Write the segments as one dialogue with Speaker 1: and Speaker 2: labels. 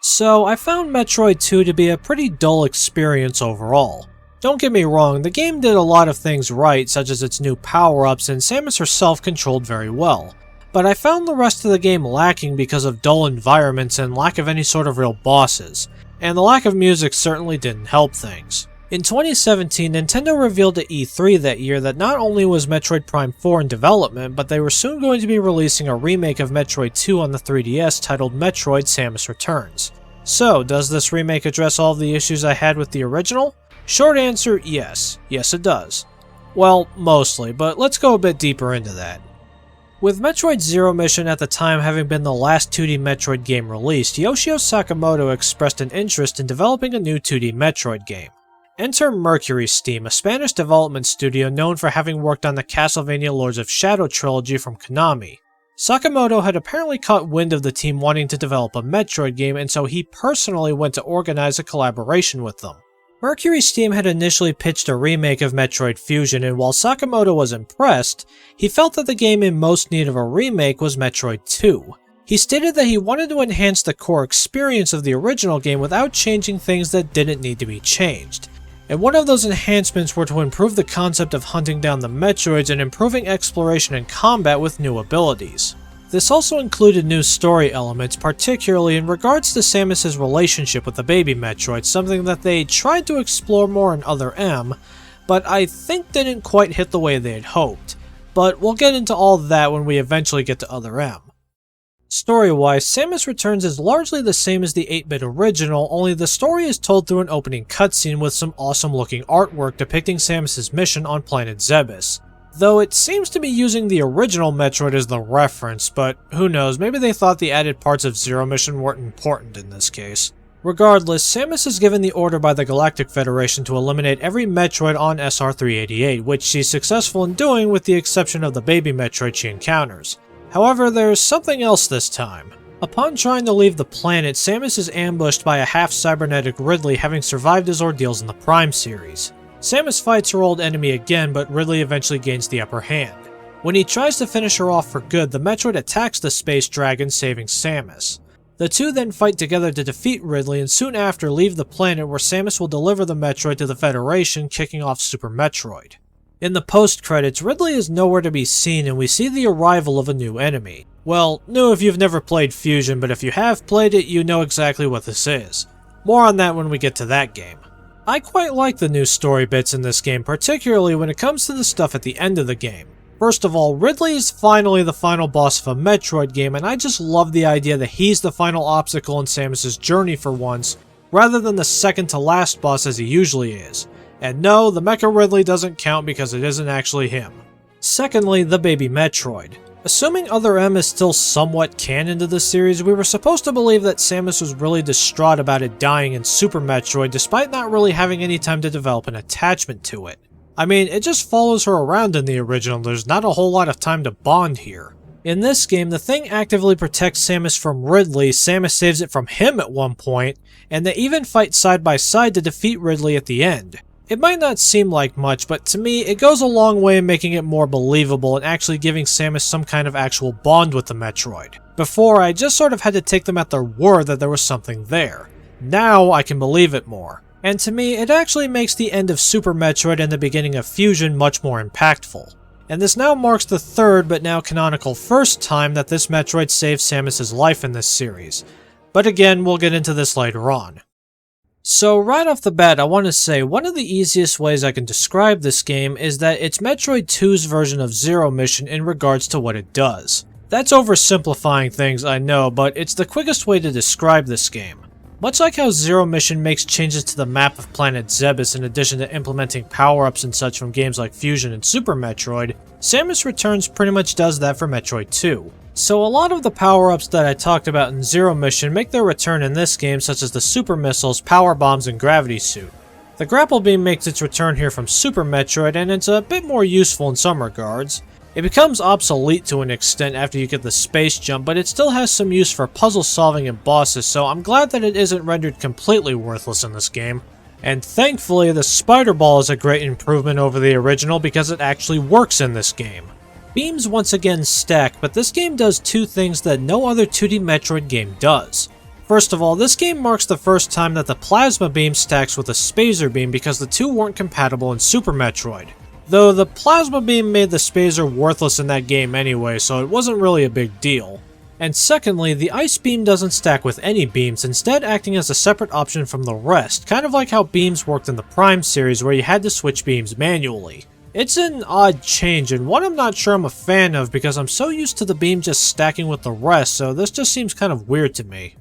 Speaker 1: So I found Metroid II to be a pretty dull experience overall. Don't get me wrong, the game did a lot of things right, such as its new power-ups, and Samus herself controlled very well. But I found the rest of the game lacking because of dull environments and lack of any sort of real bosses, and the lack of music certainly didn't help things. In 2017, Nintendo revealed at E3 that year that not only was Metroid Prime 4 in development, but they were soon going to be releasing a remake of Metroid 2 on the 3DS titled Metroid Samus Returns. So, does this remake address all of the issues I had with the original? Short answer, yes. Yes it does. Well, mostly, but let's go a bit deeper into that. With Metroid Zero Mission at the time having been the last 2D Metroid game released, Yoshio Sakamoto expressed an interest in developing a new 2D Metroid game. Enter MercurySteam, a Spanish development studio known for having worked on the Castlevania Lords of Shadow trilogy from Konami. Sakamoto had apparently caught wind of the team wanting to develop a Metroid game, and so he personally went to organize a collaboration with them. MercurySteam had initially pitched a remake of Metroid Fusion, and while Sakamoto was impressed, he felt that the game in most need of a remake was Metroid II. He stated that he wanted to enhance the core experience of the original game without changing things that didn't need to be changed. And one of those enhancements were to improve the concept of hunting down the Metroids and improving exploration and combat with new abilities. This also included new story elements, particularly in regards to Samus's relationship with the baby Metroid, something that they tried to explore more in Other M, but I think didn't quite hit the way they had hoped. But we'll get into all that when we eventually get to Other M. Story-wise, Samus Returns is largely the same as the 8-bit original, only the story is told through an opening cutscene with some awesome-looking artwork depicting Samus's mission on planet Zebes. Though it seems to be using the original Metroid as the reference, but who knows, maybe they thought the added parts of Zero Mission weren't important in this case. Regardless, Samus is given the order by the Galactic Federation to eliminate every Metroid on SR-388, which she's successful in doing with the exception of the baby Metroid she encounters. However, there's something else this time. Upon trying to leave the planet, Samus is ambushed by a half-cybernetic Ridley having survived his ordeals in the Prime series. Samus fights her old enemy again, but Ridley eventually gains the upper hand. When he tries to finish her off for good, the Metroid attacks the space dragon, saving Samus. The two then fight together to defeat Ridley and soon after leave the planet where Samus will deliver the Metroid to the Federation, kicking off Super Metroid. In the post-credits, Ridley is nowhere to be seen and we see the arrival of a new enemy. Well, new if you've never played Fusion, but if you have played it, you know exactly what this is. More on that when we get to that game. I quite like the new story bits in this game, particularly when it comes to the stuff at the end of the game. First of all, Ridley is finally the final boss of a Metroid game, and I just love the idea that he's the final obstacle in Samus's journey for once, rather than the second to last boss as he usually is. And no, the Mecha Ridley doesn't count because it isn't actually him. Secondly, the baby Metroid. Assuming Other M is still somewhat canon to the series, we were supposed to believe that Samus was really distraught about it dying in Super Metroid despite not really having any time to develop an attachment to it. I mean, it just follows her around in the original, there's not a whole lot of time to bond here. In this game, the thing actively protects Samus from Ridley, Samus saves it from him at one point, and they even fight side by side to defeat Ridley at the end. It might not seem like much, but to me, it goes a long way in making it more believable and actually giving Samus some kind of actual bond with the Metroid. Before, I just sort of had to take them at their word that there was something there. Now, I can believe it more. And to me, it actually makes the end of Super Metroid and the beginning of Fusion much more impactful. And this now marks the third, but now canonical first time that this Metroid saved Samus's life in this series. But again, we'll get into this later on. So right off the bat, I want to say one of the easiest ways I can describe this game is that it's Metroid 2's version of Zero Mission in regards to what it does. That's oversimplifying things, I know, but it's the quickest way to describe this game. Much like how Zero Mission makes changes to the map of planet Zebes in addition to implementing power-ups and such from games like Fusion and Super Metroid, Samus Returns pretty much does that for Metroid 2. So a lot of the power-ups that I talked about in Zero Mission make their return in this game, such as the Super Missiles, Power Bombs, and Gravity Suit. The Grapple Beam makes its return here from Super Metroid, and it's a bit more useful in some regards. It becomes obsolete to an extent after you get the Space Jump, but it still has some use for puzzle solving and bosses, so I'm glad that it isn't rendered completely worthless in this game. And thankfully, the Spider Ball is a great improvement over the original because it actually works in this game. Beams once again stack, but this game does two things that no other 2D Metroid game does. First of all, this game marks the first time that the plasma beam stacks with a spazer beam because the two weren't compatible in Super Metroid. Though the plasma beam made the spazer worthless in that game anyway, so it wasn't really a big deal. And secondly, the ice beam doesn't stack with any beams, instead acting as a separate option from the rest, kind of like how beams worked in the Prime series where you had to switch beams manually. It's an odd change, and one I'm not sure I'm a fan of because I'm so used to the beam just stacking with the rest, so this just seems kind of weird to me.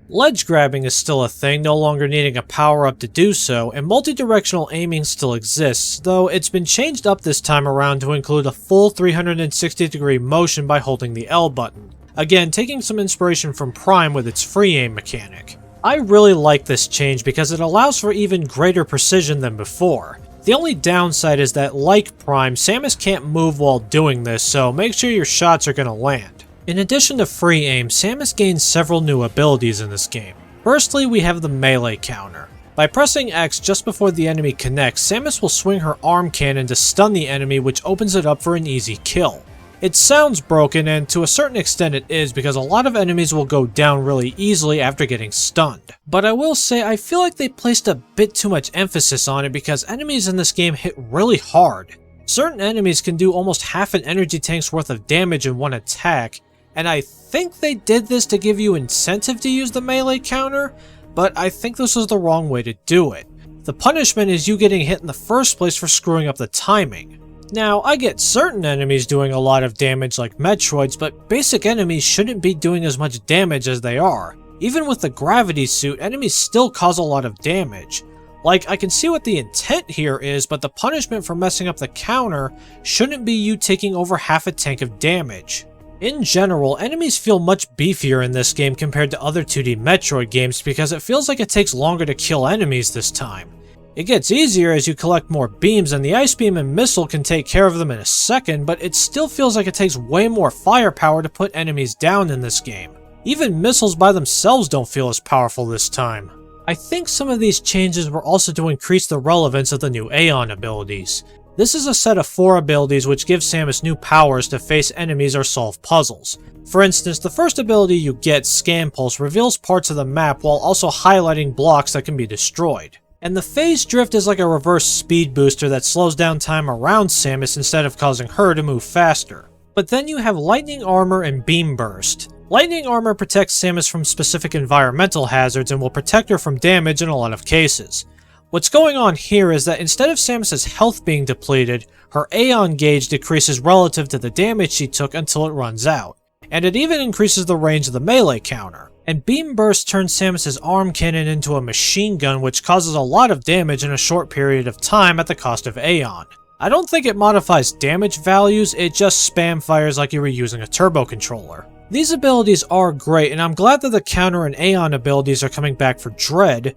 Speaker 1: Ledge grabbing is still a thing, no longer needing a power-up to do so, and multi-directional aiming still exists, though it's been changed up this time around to include a full 360-degree motion by holding the L button. Again, taking some inspiration from Prime with its free aim mechanic. I really like this change because it allows for even greater precision than before. The only downside is that, like Prime, Samus can't move while doing this, so make sure your shots are gonna land. In addition to free aim, Samus gains several new abilities in this game. Firstly, we have the melee counter. By pressing X just before the enemy connects, Samus will swing her arm cannon to stun the enemy, which opens it up for an easy kill. It sounds broken, and to a certain extent it is, because a lot of enemies will go down really easily after getting stunned. But I will say, I feel like they placed a bit too much emphasis on it because enemies in this game hit really hard. Certain enemies can do almost half an energy tank's worth of damage in one attack, and I think they did this to give you incentive to use the melee counter, but I think this was the wrong way to do it. The punishment is you getting hit in the first place for screwing up the timing. Now, I get certain enemies doing a lot of damage like Metroids, but basic enemies shouldn't be doing as much damage as they are. Even with the gravity suit, enemies still cause a lot of damage. Like, I can see what the intent here is, but the punishment for messing up the counter shouldn't be you taking over half a tank of damage. In general, enemies feel much beefier in this game compared to other 2D Metroid games because it feels like it takes longer to kill enemies this time. It gets easier as you collect more beams, and the ice beam and missile can take care of them in a second, but it still feels like it takes way more firepower to put enemies down in this game. Even missiles by themselves don't feel as powerful this time. I think some of these changes were also to increase the relevance of the new Aeon abilities. This is a set of 4 abilities which give Samus new powers to face enemies or solve puzzles. For instance, the first ability you get, Scan Pulse, reveals parts of the map while also highlighting blocks that can be destroyed. And the Phase Drift is like a reverse speed booster that slows down time around Samus instead of causing her to move faster. But then you have Lightning Armor and Beam Burst. Lightning Armor protects Samus from specific environmental hazards and will protect her from damage in a lot of cases. What's going on here is that instead of Samus's health being depleted, her Aeon gauge decreases relative to the damage she took until it runs out. And it even increases the range of the melee counter. And Beam Burst turns Samus's arm cannon into a machine gun which causes a lot of damage in a short period of time at the cost of Aeon. I don't think it modifies damage values, it just spam fires like you were using a turbo controller. These abilities are great, and I'm glad that the counter and Aeon abilities are coming back for Dread,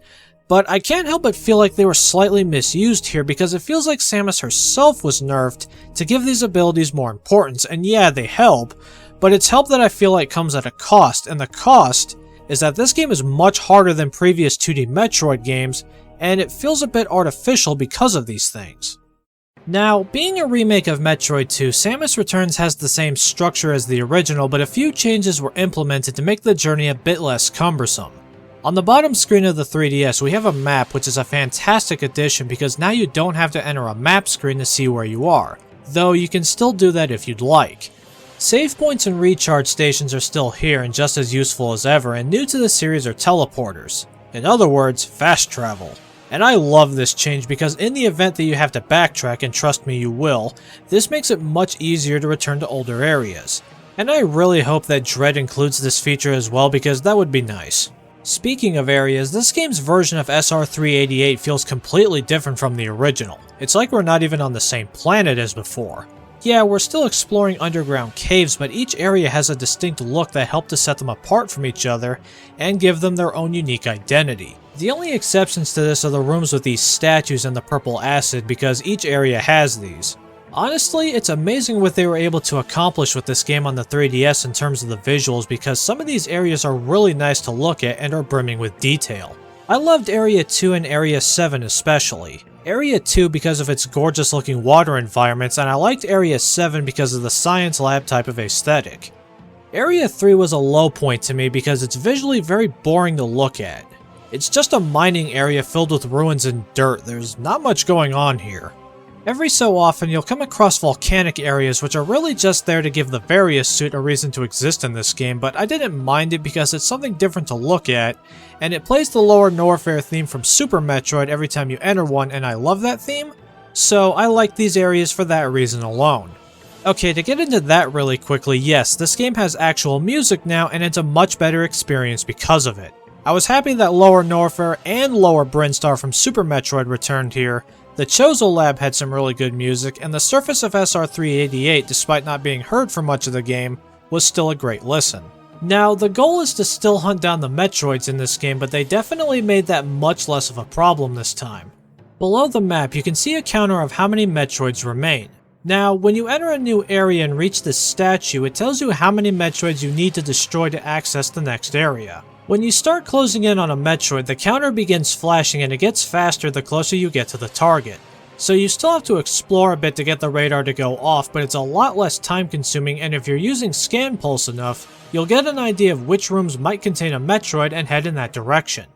Speaker 1: but I can't help but feel like they were slightly misused here because it feels like Samus herself was nerfed to give these abilities more importance, and yeah, they help, but it's help that I feel like comes at a cost, and the cost is that this game is much harder than previous 2D Metroid games, and it feels a bit artificial because of these things. Now, being a remake of Metroid II, Samus Returns has the same structure as the original, but a few changes were implemented to make the journey a bit less cumbersome. On the bottom screen of the 3DS, we have a map, which is a fantastic addition because now you don't have to enter a map screen to see where you are, though you can still do that if you'd like. Save points and recharge stations are still here and just as useful as ever, and new to the series are teleporters. In other words, fast travel. And I love this change because in the event that you have to backtrack, and trust me you will, this makes it much easier to return to older areas. And I really hope that Dread includes this feature as well because that would be nice. Speaking of areas, this game's version of SR388 feels completely different from the original. It's like we're not even on the same planet as before. Yeah, we're still exploring underground caves, but each area has a distinct look that help to set them apart from each other and give them their own unique identity. The only exceptions to this are the rooms with these statues and the purple acid because each area has these. Honestly, it's amazing what they were able to accomplish with this game on the 3DS in terms of the visuals because some of these areas are really nice to look at and are brimming with detail. I loved Area 2 and Area 7 especially. Area 2 because of its gorgeous looking water environments, and I liked Area 7 because of the science lab type of aesthetic. Area 3 was a low point to me because it's visually very boring to look at. It's just a mining area filled with ruins and dirt. There's not much going on here. Every so often you'll come across volcanic areas which are really just there to give the Various suit a reason to exist in this game, but I didn't mind it because it's something different to look at, and it plays the Lower Norfair theme from Super Metroid every time you enter one, and I love that theme, so I like these areas for that reason alone. Okay, to get into that really quickly, yes, this game has actual music now, and it's a much better experience because of it. I was happy that Lower Norfair and Lower Brinstar from Super Metroid returned here. The Chozo Lab had some really good music, and the surface of SR388, despite not being heard for much of the game, was still a great listen. Now, the goal is to still hunt down the Metroids in this game, but they definitely made that much less of a problem this time. Below the map, you can see a counter of how many Metroids remain. Now, when you enter a new area and reach this statue, it tells you how many Metroids you need to destroy to access the next area. When you start closing in on a Metroid, the counter begins flashing and it gets faster the closer you get to the target. So you still have to explore a bit to get the radar to go off, but it's a lot less time consuming, and if you're using Scan Pulse enough, you'll get an idea of which rooms might contain a Metroid and head in that direction.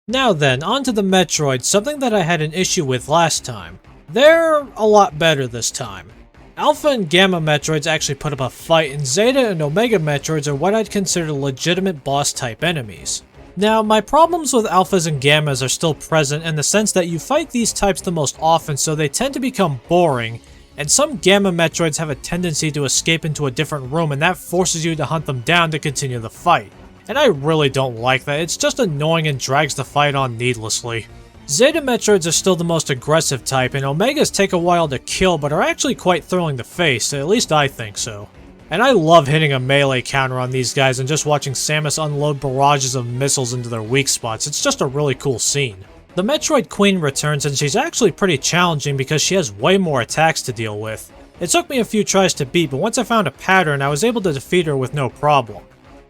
Speaker 1: Now then, onto the Metroids, something that I had an issue with last time. They're a lot better this time. Alpha and Gamma Metroids actually put up a fight, and Zeta and Omega Metroids are what I'd consider legitimate boss-type enemies. Now, my problems with Alphas and Gammas are still present in the sense that you fight these types the most often, so they tend to become boring, and some Gamma Metroids have a tendency to escape into a different room, and that forces you to hunt them down to continue the fight. And I really don't like that, it's just annoying and drags the fight on needlessly. Zeta Metroids are still the most aggressive type, and Omegas take a while to kill but are actually quite thrilling to face, at least I think so. And I love hitting a melee counter on these guys and just watching Samus unload barrages of missiles into their weak spots. It's just a really cool scene. The Metroid Queen returns, and she's actually pretty challenging because she has way more attacks to deal with. It took me a few tries to beat, but once I found a pattern, I was able to defeat her with no problem.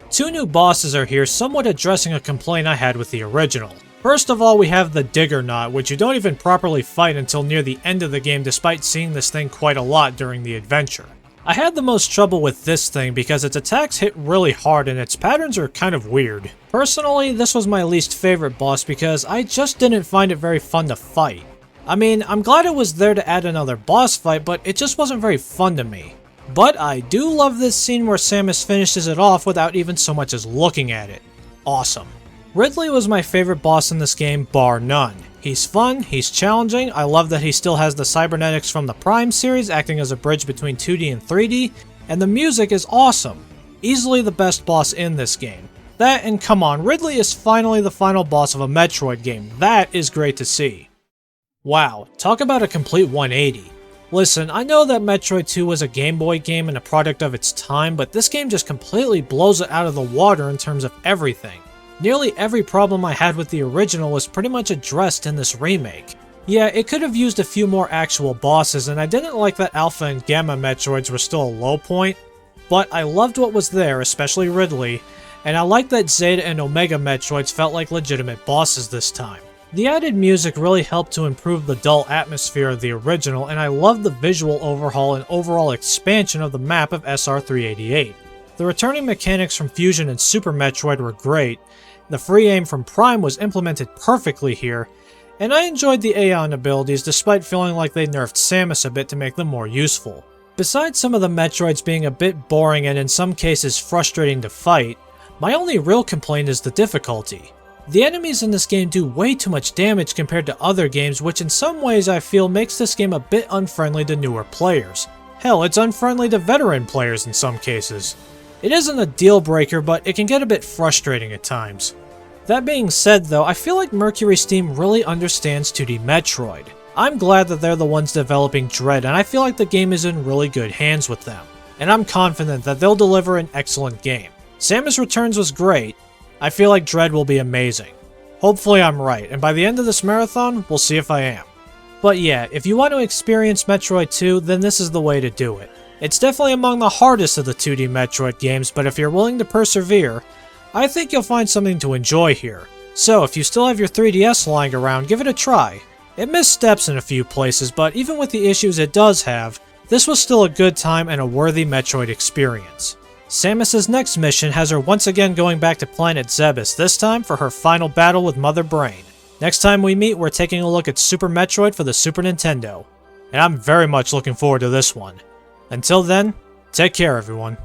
Speaker 1: Two new bosses are here, somewhat addressing a complaint I had with the original. First of all, we have the Diggernaut, which you don't even properly fight until near the end of the game despite seeing this thing quite a lot during the adventure. I had the most trouble with this thing because its attacks hit really hard and its patterns are kind of weird. Personally, this was my least favorite boss because I just didn't find it very fun to fight. I mean, I'm glad it was there to add another boss fight, but it just wasn't very fun to me. But I do love this scene where Samus finishes it off without even so much as looking at it. Awesome. Ridley was my favorite boss in this game, bar none. He's fun, he's challenging, I love that he still has the cybernetics from the Prime series acting as a bridge between 2D and 3D, and the music is awesome. Easily the best boss in this game. That, and come on, Ridley is finally the final boss of a Metroid game. That is great to see. Wow, talk about a complete 180. Listen, I know that Metroid II was a Game Boy game and a product of its time, but this game just completely blows it out of the water in terms of everything. Nearly every problem I had with the original was pretty much addressed in this remake. Yeah, it could have used a few more actual bosses, and I didn't like that Alpha and Gamma Metroids were still a low point, but I loved what was there, especially Ridley, and I liked that Zeta and Omega Metroids felt like legitimate bosses this time. The added music really helped to improve the dull atmosphere of the original, and I loved the visual overhaul and overall expansion of the map of SR388. The returning mechanics from Fusion and Super Metroid were great, the free aim from Prime was implemented perfectly here, and I enjoyed the Aeon abilities despite feeling like they nerfed Samus a bit to make them more useful. Besides some of the Metroids being a bit boring and in some cases frustrating to fight, my only real complaint is the difficulty. The enemies in this game do way too much damage compared to other games, which in some ways I feel makes this game a bit unfriendly to newer players. Hell, it's unfriendly to veteran players in some cases. It isn't a deal breaker, but it can get a bit frustrating at times. That being said though, I feel like MercurySteam really understands 2D Metroid. I'm glad that they're the ones developing Dread, and I feel like the game is in really good hands with them. And I'm confident that they'll deliver an excellent game. Samus Returns was great. I feel like Dread will be amazing. Hopefully I'm right, and by the end of this marathon, we'll see if I am. But yeah, if you want to experience Metroid 2, then this is the way to do it. It's definitely among the hardest of the 2D Metroid games, but if you're willing to persevere, I think you'll find something to enjoy here. So if you still have your 3DS lying around, give it a try. It missteps in a few places, but even with the issues it does have, this was still a good time and a worthy Metroid experience. Samus's next mission has her once again going back to planet Zebes, this time for her final battle with Mother Brain. Next time we meet, we're taking a look at Super Metroid for the Super Nintendo, and I'm very much looking forward to this one. Until then, take care everyone.